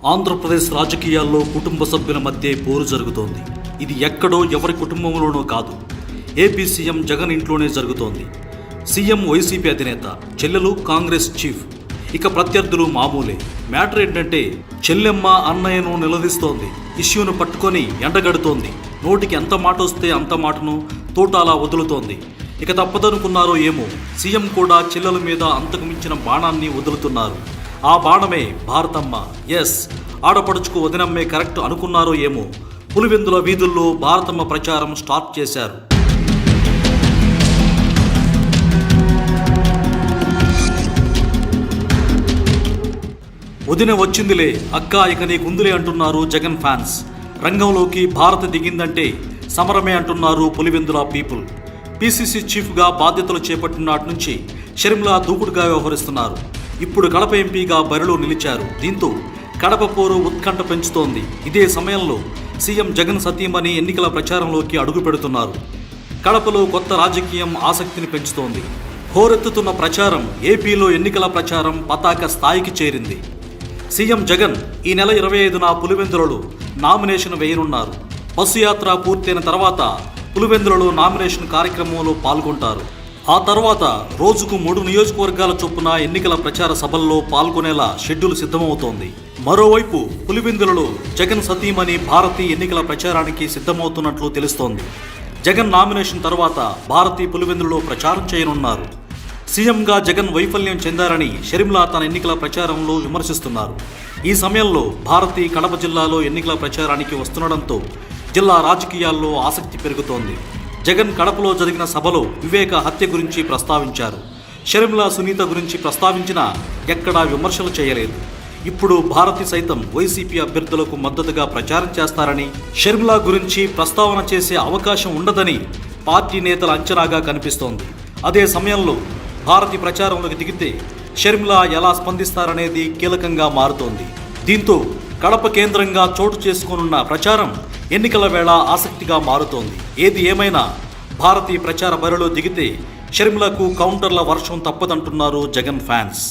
ఆంధ్రప్రదేశ్ రాజకీయాల్లో కుటుంబ సభ్యుల మధ్య పోరు జరుగుతోంది. ఇది ఎక్కడో ఎవరి కుటుంబంలోనో కాదు, ఏపీ సీఎం జగన్ ఇంట్లోనే జరుగుతోంది. సీఎం వైసీపీ అధినేత, చెల్లెలు కాంగ్రెస్ చీఫ్, ఇక ప్రత్యర్థులు మామూలే. మ్యాటర్ ఏంటంటే చెల్లెమ్మ అన్నయ్యను నిలదీస్తోంది, ఇష్యూను పట్టుకొని ఎండగడుతోంది. నోటికి ఎంత మాట వస్తే అంత మాటను తోటాలా వదులుతోంది. ఇక తప్పదనుకున్నారో ఏమో, సీఎం కూడా చెల్లెల మీద అంతకు మించిన బాణాన్ని వదులుతున్నారు. ఆ బాణమే భారతమ్మ. ఎస్, ఆడపడుచుకు వదినమ్మే కరెక్ట్ అనుకున్నారో ఏమో, పులివెందుల వీధుల్లో భారతమ్మ ప్రచారం స్టార్ట్ చేశారు. వదిన వచ్చిందిలే అక్క, ఇక నీకుందులే అంటున్నారు జగన్ ఫ్యాన్స్. రంగంలోకి భారత్ దిగిందంటే సమరమే అంటున్నారు పులివెందుల పీపుల్. పీసీసీ చీఫ్గా బాధ్యతలు చేపట్టిన నాటి నుంచి షర్మిల దూకుడుగా వ్యవహరిస్తున్నారు. ఇప్పుడు కడప ఎంపీగా బరిలో నిలిచారు. దీంతో కడప పోరు ఉత్కంఠ పెంచుతోంది. ఇదే సమయంలో సీఎం జగన్ సతీమణి ఎన్నికల ప్రచారంలోకి అడుగు పెడుతున్నారు. కడపలో కొత్త రాజకీయం ఆసక్తిని పెంచుతోంది. హోరెత్తుతున్న ప్రచారం, ఏపీలో ఎన్నికల ప్రచారం పతాక స్థాయికి చేరింది. సీఎం జగన్ ఈ నెల 25న పులివెందులలో నామినేషన్ వేయనున్నారు. బస్సు యాత్ర పూర్తయిన తర్వాత పులివెందులలో నామినేషన్ కార్యక్రమంలో పాల్గొంటారు. ఆ తర్వాత రోజుకు 3 నియోజకవర్గాల చొప్పున ఎన్నికల ప్రచార సభల్లో పాల్గొనేలా షెడ్యూల్ సిద్ధమవుతోంది. మరోవైపు పులివెందులలో జగన్ సతీమణి భారతి ఎన్నికల ప్రచారానికి సిద్ధమవుతున్నట్లు తెలుస్తోంది. జగన్ నామినేషన్ తర్వాత భారతి పులివెందులలో ప్రచారం చేయనున్నారు. సీఎంగా జగన్ వైఫల్యం చెందారని షర్మిల తన ఎన్నికల ప్రచారంలో విమర్శిస్తున్నారు. ఈ సమయంలో భారతి కడప జిల్లాలో ఎన్నికల ప్రచారానికి వస్తుండడంతో జిల్లా రాజకీయాల్లో ఆసక్తి పెరుగుతోంది. జగన్ కడపలో జరిగిన సభలో వివేక హత్య గురించి ప్రస్తావించారు. షర్మిల సునీత గురించి ప్రస్తావించినా ఎక్కడా విమర్శలు చేయలేదు. ఇప్పుడు భారతి సైతం వైసీపీ అభ్యర్థులకు మద్దతుగా ప్రచారం చేస్తారని, షర్మిల గురించి ప్రస్తావన చేసే అవకాశం ఉండదని పార్టీ నేతల అంచనాగా కనిపిస్తోంది. అదే సమయంలో భారతి ప్రచారంలోకి దిగితే షర్మిల ఎలా స్పందిస్తారనేది కీలకంగా మారుతోంది. దీంతో కడప కేంద్రంగా చోటు చేసుకోనున్న ప్రచారం ఎన్నికల వేళ ఆసక్తిగా మారుతోంది. ఏది ఏమైనా భారతి ప్రచార బరిలో దిగితే షర్మిలకు కౌంటర్ల వర్షం తప్పదంటున్నారు జగన్ ఫ్యాన్స్.